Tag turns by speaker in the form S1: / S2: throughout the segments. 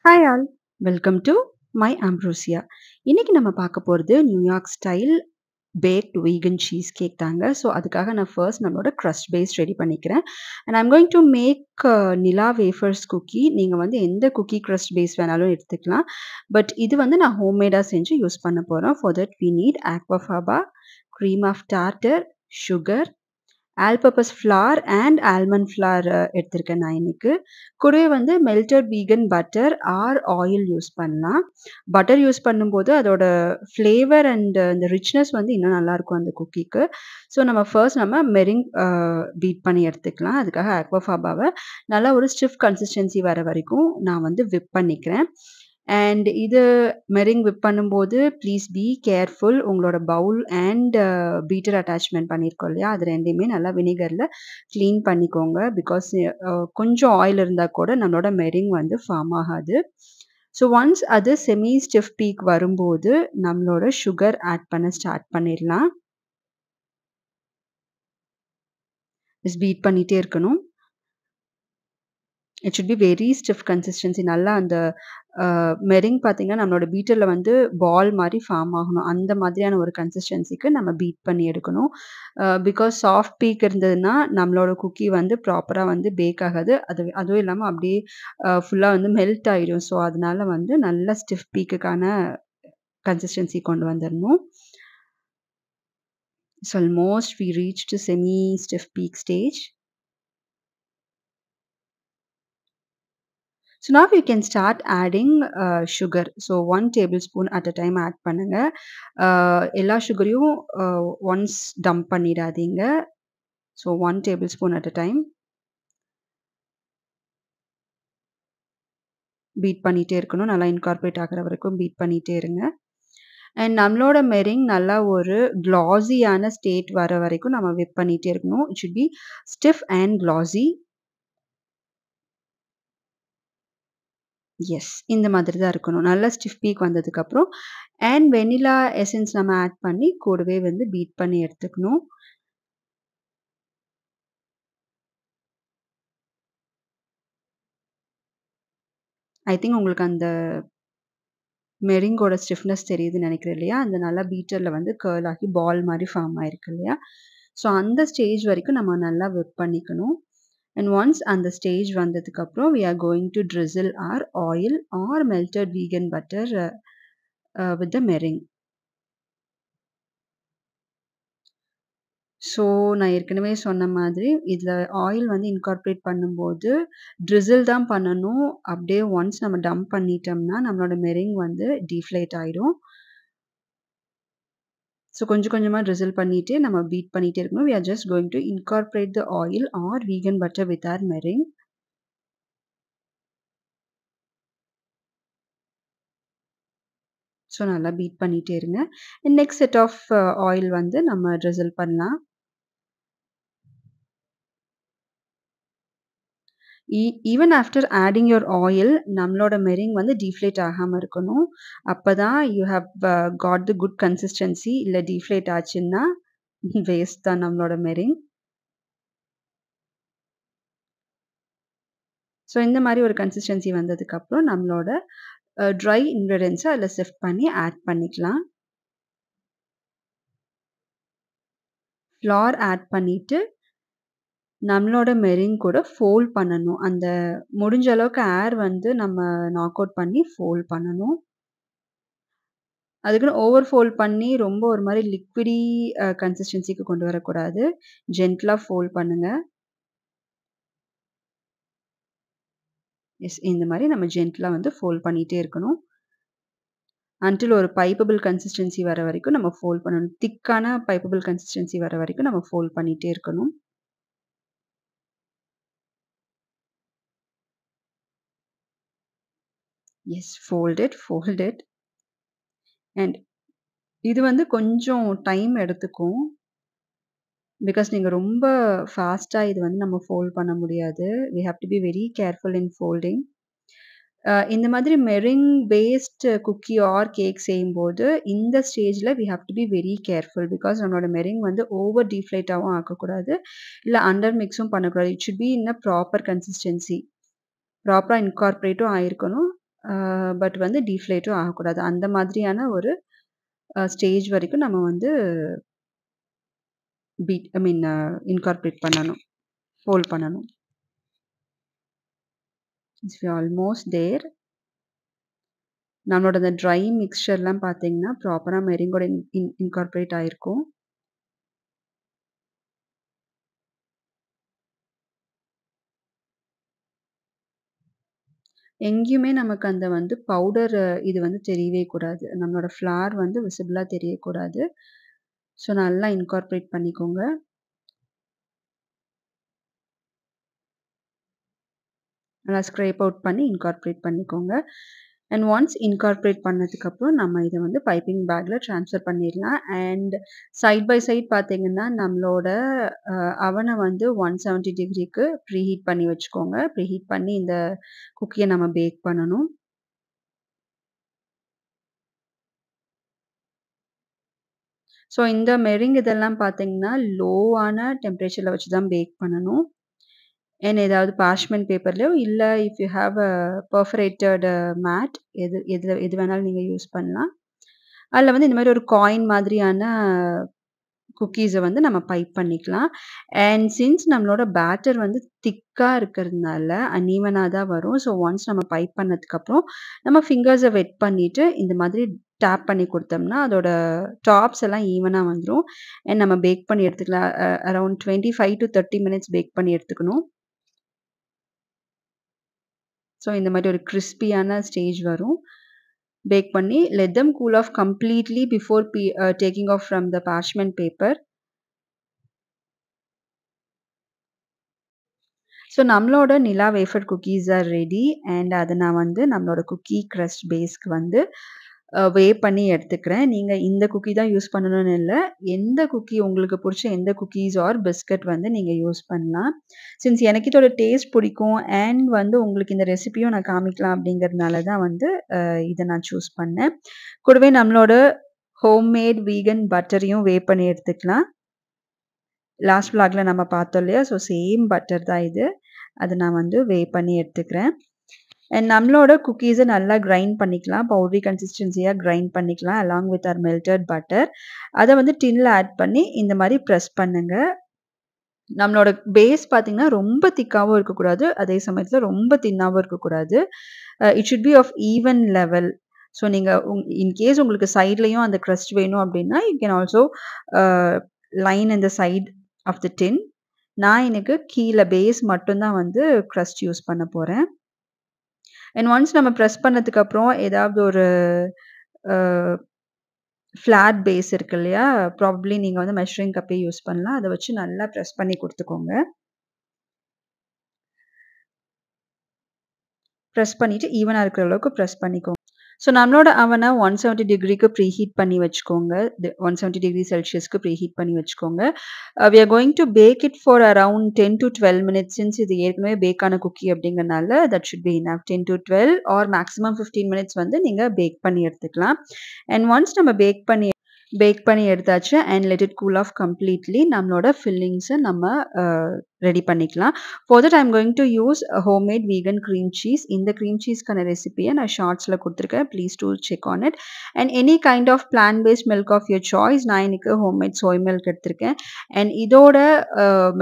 S1: Hi all! Welcome to my Ambrosia. இன்னைக்கு நம்ம பார்க்க போறது New York style baked vegan cheese cake தாங்க. ஸோ, அதுக்காக நான் ஃபர்ஸ்ட் நம்மளோட க்ரஸ்ட் பேஸ் ரெடி பண்ணிக்கிறேன். And I'm going to make Nilla wafers cookie. நீங்க வந்து எந்த குக்கி க்ரஸ்ட் பேஸ் வேணாலும் எடுத்துக்கலாம். பட் இது வந்து நான் ஹோம்மேடா செஞ்சு யூஸ் பண்ண போறோம். For that we need aquafaba, cream of tartar, sugar, all purpose flour and almond flour எடுத்திருக்கேன் நான் இன்னைக்கு. கூடவே வந்து melted vegan butter or oil use பண்ணலாம். பட்டர் யூஸ் பண்ணும்போது அதோட ஃப்ளேவர் அண்ட் அந்த ரிச்னஸ் வந்து இன்னும் நல்லாயிருக்கும் அந்த குக்கீக்கு. ஸோ நம்ம ஃபர்ஸ்ட் மெரிங் பீட் பண்ணி எடுத்துக்கலாம். அதுக்காக ஆக்வாஃபாபாவ நல்லா ஒரு ஸ்டிஃப் கன்சிஸ்டன்சி வர வரைக்கும் நான் வந்து விப் பண்ணிக்கிறேன். அண்ட் இது மெரிங் விப் பண்ணும்போது ப்ளீஸ் பி கேர்ஃபுல். உங்களோட பவுல் அண்ட் பீட்டர் அட்டாச்மெண்ட் பண்ணியிருக்கோம் இல்லையா? அது 2யுமே நல்லா வினிகர்ல கிளீன் பண்ணிக்கோங்க. பிகாஸ் கொஞ்சம் ஆயில் இருந்தா கூட நம்மளோட மெரிங் வந்து ஃபார்ம் ஆகாது. ஸோ ஒன்ஸ் அது செமி ஸ்டிஃப் பீக் வரும்போது நம்மளோட சுகர் ஆட் பண்ண ஸ்டார்ட் பண்ணிடலாம். பீட் பண்ணிட்டே இருக்கணும். It should be very stiff consistency. நல்லா அந்த மெரிங் பார்த்தீங்கன்னா, நம்மளோட பீட்டர்ல வந்து பால் மாரி ஃபார்ம் ஆகணும். அந்த மாதிரியான ஒரு கன்சிஸ்டன்சிக்கு நம்ம பீட் பண்ணி எடுக்கணும். பிகாஸ் சாஃப்ட் பீக் இருந்ததுன்னா, நம்மளோட குக்கி வந்து ப்ராப்பரா வந்து பேக் ஆகாது. அதுவும் இல்லாம அப்படியே ஃபுல்லா வந்து மெல்ட் ஆயிடும். ஸோ, அதனால வந்து நல்ல ஸ்டிஃப் பீக்குக்கான கன்சிஸ்டன்சி கொண்டு வந்துரணும். So, almost we reached semi stiff peak stage. So now you can start adding sugar. So 1 tablespoon at a time add பண்ணுங்க. எல்லா சுகரையும் ஒன்ஸ் டம்ப் பண்ணிடாதீங்க. So 1 tablespoon at a time. Beat பண்ணிட்டே இருக்கணும். நல்லா இன்கார்பரேட் ஆகுற வரைக்கும் பீட் பண்ணிட்டே இருங்க. அண்ட் நம்மளோட மெரிங் நல்லா ஒரு க்ளாஸியான ஸ்டேட் வர வரைக்கும் நம்ம விப் பண்ணிட்டே இருக்கணும். It should be stiff and glossy. Yes. இந்த மாதிரி தான் இருக்கணும். நல்லா ஸ்டிஃப் பீக் வந்ததுக்கப்புறம் அண்ட் வெனிலா எசன்ஸ் நம்ம ஆட் பண்ணி கூடவே வந்து பீட் பண்ணி எடுத்துக்கணும். ஐ திங்க் உங்களுக்கு அந்த மெரிங்கோட ஸ்டிஃப்னஸ் தெரியுதுன்னு நினைக்கிறேன் இல்லையா? அந்த நல்லா பீட்டர்ல வந்து கர்ல் ஆகி பால் மாரி ஃபார்ம் ஆயிருக்கு இல்லையா? ஸோ அந்த ஸ்டேஜ் வரைக்கும் நம்ம நல்லா விப் பண்ணிக்கணும். அண்ட் ஒன்ஸ் அந்த ஸ்டேஜ் வந்ததுக்கப்புறம் we are going to drizzle or oil or melted vegan butter with the meringue. So நான் ஏற்கனவே சொன்ன மாதிரி இதில ஆயில் வந்து இன்கார்ப்பரேட் பண்ணும்போது ட்ரிசில் தான் பண்ணணும். அப்படியே ஒன்ஸ் நம்ம டம்ப் பண்ணிட்டோம்னா, நம்மளோட மெரிங் வந்து டீஃப்ளேட் ஆயிடும். ஸோ கொஞ்சம் கொஞ்சமா ட்ரிசில் பண்ணிட்டு நம்ம பீட் பண்ணிட்டே இருக்கணும். We are just going to incorporate the oil or vegan butter with our meringue. So நல்லா பீட் பண்ணிட்டே இருங்க. நெக்ஸ்ட் செட் ஆஃப் ஆயில் வந்து நம்ம ட்ரிசில் பண்ணலாம். Even after adding your oil நம்மளோட மெரிங் வந்து டீஃப்ளேட் ஆகாம இருக்கணும். அப்பதான் you have God the good consistency. இல்ல டீஃப்ளேட் ஆச்சுன்னா வேஸ்ட் தான் நம்மளோட மெரிங். ஸோ இந்த மாரி ஒரு கன்சிஸ்டன்சி வந்ததுக்கப்புறம் நம்மளோட ட்ரை இன்கிரீடியன்ட்ஸ அதில சிஃப்ட் பண்ணி ஆட் பண்ணிக்கலாம். ஃப்ளார் ஆட் பண்ணிட்டு நம்மளோட மெரிங் கூட ஃபோல்ட் பண்ணணும். அந்த முடிஞ்ச அளவுக்கு ஏர் வந்து நம்ம நாக் அவுட் பண்ணி ஃபோல்ட் பண்ணணும். அதுக்குன்னு ஓவர் ஃபோல்ட் பண்ணி ரொம்ப ஒரு மாரி லிக்விடி கன்சிஸ்டன்சிக்கு கொண்டு வரக்கூடாது. ஜென்டிலா ஃபோல்ட் பண்ணுங்க. எஸ் இந்த மாரி நம்ம ஜென்டிலா வந்து ஃபோல்ட் பண்ணிட்டே இருக்கணும். அன்டில் ஒரு பைப்பபிள் கன்சிஸ்டன்சி வர வரைக்கும் நம்ம ஃபோல்ட் பண்ணணும். திக்கான பைப்பபிள் கன்சிஸ்டன்சி வர வரைக்கும் நம்ம ஃபோல்ட் பண்ணிட்டே இருக்கணும். S fold it. அண்ட் இது வந்து கொஞ்சம் டைம் எடுத்துக்கும். பிகாஸ் நீங்க ரொம்ப ஃபாஸ்ட்டா இது வந்து நம்ம ஃபோல்ட் பண்ண முடியாது. We have to be very careful in folding. இந்த மாதிரி meringue based cookie or cake செய்யும்போது, இந்த ஸ்டேஜ்ல we have to be very careful. Because நம்மளோட மெரிங் வந்து ஓவர் டீஃப்ளேட்டாவும் ஆக்கக்கூடாது. இல்ல அண்டர் மிக்ஸும் பண்ணக்கூடாது. It should be in a proper consistency. ப்ராப்பரா இன்கார்ப்பரேட்டும் ஆயிருக்கணும். பட் வந்து டீஃப்ளேட்டும் ஆகக்கூடாது. அந்த மாதிரியான ஒரு ஸ்டேஜ் வரைக்கும் நம்ம வந்து இன்கார்ப்பரேட் பண்ணணும். ஃபோல்ட் பண்ணணும். It's almost there. நம்மளோட அந்த ட்ரை மிக்ஸ்சர்லாம் பார்த்தீங்கன்னா, ப்ராப்பரா மெரிங்கோட இன்கார்ப்பரேட் ஆயிருக்கும். எங்கேயுமே நமக்கு அந்த வந்து பவுடர் இது வந்து தெரியவே கூடாது. நம்மளோட ஃப்ளார் வந்து விசிபிளா தெரியக்கூடாது. ஸோ நல்லா இன்கார்ப்பரேட் பண்ணிக்கோங்க. நல்லா ஸ்க்ரேப் அவுட் பண்ணி இன்கார்ப்பரேட் பண்ணிக்கோங்க. அண்ட் ஒன்ஸ் இன்கார்ப்பரேட் பண்ணதுக்கப்புறம் நம்ம இத வந்து பைப்பிங் பேக்ல ட்ரான்ஸ்ஃபர் பண்ணிடலாம். அண்ட் சைட் பை சைட் பார்த்தீங்கன்னா, நம்மளோட அவன வந்து 170 டிகிரிக்கு ப்ரீஹீட் பண்ணி வச்சுக்கோங்க. ப்ரீஹீட் பண்ணி இந்த குக்கிய நம்ம பேக் பண்ணணும். ஸோ இந்த மெரிங் இதெல்லாம் பார்த்தீங்கன்னா, லோவான டெம்பரேச்சர்ல வச்சு தான் பேக் பண்ணணும். அண்ட் ஏதாவது பார்ச்மென்ட் பேப்பர்லயோ இல்ல if you have a perforated mat எது வேணாலும் நீங்க யூஸ் பண்ணலாம். அதில வந்து இந்த மாரி ஒரு காயின் மாதிரியான குக்கீஸ வந்து நம்ம பைப் பண்ணிக்கலாம். அண்ட் சின்ஸ் நம்மளோட பேட்டர் வந்து திக்கா இருக்கிறதுனால அன்ஈவனா தான் வரும். ஸோ ஒன்ஸ் நம்ம பைப் பண்ணதுக்கப்புறம் நம்ம ஃபிங்கர்ஸ வெட் பண்ணிட்டு இந்த மாதிரி டேப் பண்ணி குடுத்தோம்னா, அதோட டாப்ஸ் எல்லாம் ஈவனா வந்துரும். அண்ட் நம்ம பேக் பண்ணி எடுத்துக்கலாம். அரவுண்ட் 25 டூ 30 மினிட்ஸ் பேக் பண்ணி எடுத்துக்கணும். ஸோ இந்த மாரி ஒரு கிரிஸ்பியான ஸ்டேஜ் வரும். பேக் பண்ணி let them cool off completely before taking off from the parchment paper. So நம்மளோட Nila wafer cookies are ready. And அத நான் வந்து நம்மளோட குக்கி கிரஸ்ட் பேஸ்க்கு வந்து பண்ணி எடுத்துக்கிறேன். நீங்க இந்த குக்கி தான் யூஸ் பண்ணணும்னு இல்ல. எந்த குக்கி உங்களுக்கு புடிச்ச எந்த குக்கீஸ் ஆர் பிஸ்கட் வந்து நீங்க யூஸ் பண்ணலாம். சின்ஸ் எனக்கு இதோட டேஸ்ட் பிடிக்கும் அண்ட் வந்து உங்களுக்கு இந்த ரெசிபியும் நான் காமிக்கலாம் அப்படிங்கிறதுனால தான் வந்து இத நான் சூஸ் பண்ணேன். கூடவே நம்மளோட ஹோம்மேட் வீகன் பட்டரையும் பண்ணி எடுத்துக்கலாம். லாஸ்ட் விளாக்ல நம்ம பார்த்தோம் இல்லையா? ஸோ சேம் பட்டர் தான் இது. அத நான் வந்து பண்ணி எடுத்துக்கிறேன். அண்ட் நம்மளோட குக்கீஸ நல்லா கிரைண்ட் பண்ணிக்கலாம். பவுடரி கன்சிஸ்டன்சியா கிரைண்ட் பண்ணிக்கலாம் along with or melted butter. அத வந்து டின்ல ஆட் பண்ணி இந்த மாரி பிரஸ் பண்ணுங்க. நம்மளோட பேஸ் பார்த்தீங்கன்னா, ரொம்ப திக்காவும் இருக்கக்கூடாது. அதே சமயத்தில ரொம்ப தின்னாவும் இருக்கக்கூடாது. It should be of even level. So நீங்க இன்கேஸ் உங்களுக்கு சைட்லயும் அந்த கிரஸ்ட் வேணும் அப்டின்னா, you can also a line in the side of the tin. நான் எனக்கு கீழ பேஸ் மட்டும் தான் வந்து கிரஸ்ட் யூஸ் பண்ண போறேன். அண்ட் ஒன்ஸ் நம்ம பிரஸ் பண்ணதுக்கப்புறம் ஏதாவது ஒரு அ ஃப்ளாட் பேஸ் இருக்கு இல்லையா? ப்ராபப்ளி நீங்க வந்து மெஷரிங் கப்பே யூஸ் பண்ணலாம். அத வச்சு நல்லா பிரஸ் பண்ணி குடுத்துக்கோங்க. பிரஸ் பண்ணிட்டு ஈவனா இருக்கிற அளவுக்கு பிரஸ் பண்ணிக்கோங்க. ஸோ நம்மளோட அவன 170 டிகிரிக்கு ப்ரீஹீட் பண்ணி வச்சுக்கோங்க. 170 டிகிரி செல்சியஸ்க்கு ப்ரீஹீட் பண்ணி வச்சுக்கோங்க. We are going to bake it for around 10 to 12 minutes. Since இது ஏற்கனவே பேக் ஆன குக்கி அப்படிங்கிறனால that should be enough. 10 to 12 or maximum 15 minutes வந்து நீங்க பேக் பண்ணி எடுத்துக்கலாம். அண்ட் ஒன்ஸ் நம்ம பேக் பண்ணி எடுத்தாச்சு and let it cool off completely. நம்மளோட ஃபில்லிங்ஸ நம்ம ரெடி பண்ணிக்கலாம். For that I am going to use homemade vegan cream cheese. இந்த கிரீம் சீஸ்க்கான ரெசிபிய நான் ஷார்ட்ஸ்ல குடுத்துருக்கேன். Please do check on it. And any kind of plant based milk of your choice. நான் இன்னைக்கு ஹோம்மேட் சோய் மில்க் எடுத்திருக்கேன். அண்ட் இதோட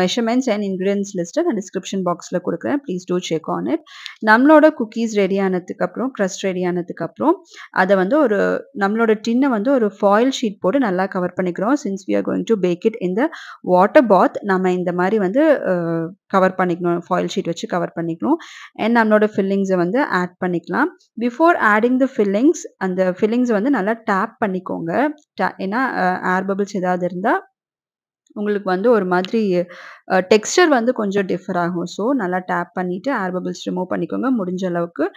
S1: மெஷர்மென்ட்ஸ் அண்ட் இன்கிரீடியன்ட்ஸ் லிஸ்ட்ட நான் டிஸ்கிரிப்ஷன் பாக்ஸ்ல குடுக்குறேன். Please do check on it. நம்மளோட குக்கீஸ் ரெடி ஆனதுக்கப்புறம், கிரஸ்ட் ரெடி ஆனதுக்கப்புறம், அத வந்து நம்மளோட டின்ன வந்து ஒரு ஃபாயில் ஷீட் போட்டு நல்லா கவர் பண்ணிக்கிறோம். Since we are going to bake it in the water bath. நம்ம இந்த மாரி வந்து கவர் பண்ணிக்கணும். ஃபாயில் ஷீட் வச்சு கவர் பண்ணிக்கணும். அண்ட் நம்மளோட ஃபில்லிங்ஸ வந்து ஆட் பண்ணிக்கலாம். பிஃபோர் ஆடிங் த ஃபில்லிங்ஸ், அந்த ஃபில்லிங்ஸ வந்து நல்லா டேப் பண்ணிக்கோங்க. ஏன்னா ஏர் பபிள்ஸ் ஏதாவது இருந்தா உங்களுக்கு வந்து ஒரு மாதிரி டெக்ஸ்சர் வந்து கொஞ்சம் டிஃபர் ஆகும். ஸோ நல்லா டேப் பண்ணிட்டு ஏர் பபிள்ஸ் ரிமூவ் பண்ணிக்கோங்க முடிஞ்ச அளவுக்கு.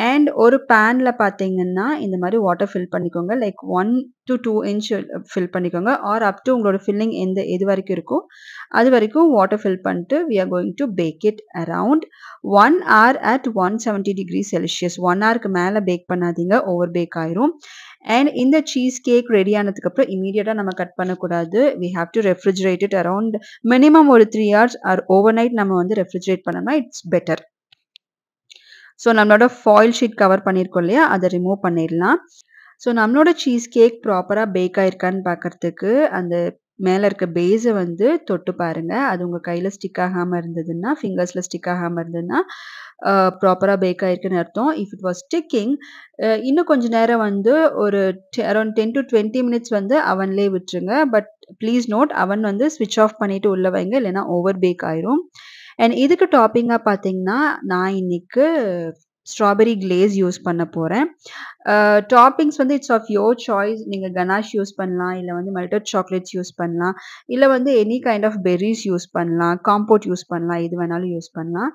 S1: அண்ட் ஒரு பேன்ல பார்த்தீங்கன்னா, இந்த மாரி வாட்டர் ஃபில் பண்ணிக்கோங்க. லைக் 1 டூ 2 இன்ச் ஃபில் பண்ணிக்கோங்க. ஆர் அப் டூ உங்களோட ஃபில்லிங் எது வரைக்கும் இருக்கோ, அது வரைக்கும் வாட்டர் ஃபில் பண்ணிட்டு we are going to bake it around 1 hour at 170 degree Celsius. 1 ஹவருக்கு மேல பேக் பண்ணாதீங்க. ஓவர் பேக் ஆயிரும். அண்ட் இந்த சீஸ் கேக் ரெடி ஆனதுக்கப்புறம் இம்மீடியட்டா நம்ம கட் பண்ணக்கூடாது. We have to refrigerate it around minimum ஒரு 3 ஹார்ஸ் ஆர் ஓவர் நைட் நம்ம வந்து ரெஃப்ரிஜரேட் பண்ணோம்னா இட்ஸ் பெட்டர். ஸோ நம்மளோட ஃபாயில் ஷீட் கவர் பண்ணியிருக்கோம் இல்லையா? அத ரிமூவ் பண்ணிடலாம். ஸோ நம்மளோட சீஸ் கேக் ப்ராப்பரா பேக் ஆயிருக்கான்னு பார்க்கறதுக்கு, அந்த மேல இருக்க பேஸ வந்து தொட்டு பாருங்க. அது உங்க கையில ஸ்டிக் ஆகாம இருந்ததுன்னா, ஃபிங்கர்ஸ்ல ஸ்டிக் ஆகாம இருந்ததுன்னா, ப்ராப்பரா பேக் ஆயிருக்குன்னு அர்த்தம். இஃப் இட் வாஸ் ஸ்டிக்கிங் இன்னும் கொஞ்ச நேரம் வந்து ஒரு அரவுண்ட் 10 to 20 மினிட்ஸ் வந்து அவன்லயே விட்டுருங்க. பட் ப்ளீஸ் நோட் அவன் வந்து ஸ்விட்ச் ஆஃப் பண்ணிட்டு உள்ள வைங்க. இல்லைன்னா ஓவர் பேக் ஆயிரும். அண்ட் இதுக்கு டாப்பிங்கா பார்த்தீங்கன்னா, நான் இன்னைக்கு ஸ்ட்ராபெர்ரி கிளேஸ் யூஸ் பண்ண போறேன். டாப்பிங்ஸ் வந்து இட்ஸ் ஆஃப் யுவர் சாய்ஸ். நீங்க கனாஷ் யூஸ் பண்ணலாம். இல்ல வந்து மெல்டட் சாக்லேட்ஸ் யூஸ் பண்ணலாம். இல்ல வந்து எனி கைண்ட் ஆஃப் பெர்ரீஸ் யூஸ் பண்ணலாம். காம்போட் யூஸ் பண்ணலாம். எது வேணாலும் யூஸ் பண்ணலாம்.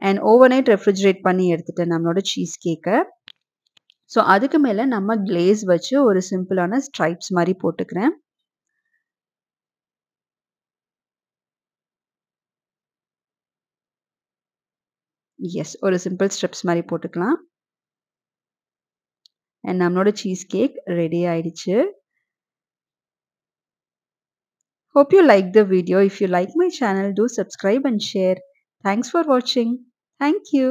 S1: அண்ட் ஓவர்நைட் ரெஃப்ரிஜரேட் பண்ணி எடுத்துட்டேன் நம்மளோட சீஸ் கேக்க. ஸோ அதுக்கு மேல நம்ம கிளேஸ் வச்சு ஒரு சிம்பிளான ஸ்ட்ரைப்ஸ் மாரி போட்டுக்கிறேன். எஸ். ஒரு சிம்பிள் ஸ்ட்ரிப்ஸ் மாரி போட்டுக்கலாம். அண்ட் நம்மளோட சீஸ் கேக் ரெடி ஆயிடுச்சு. Hope you liked the video. If you like my channel, do subscribe and share. Thanks for watching. Thank you.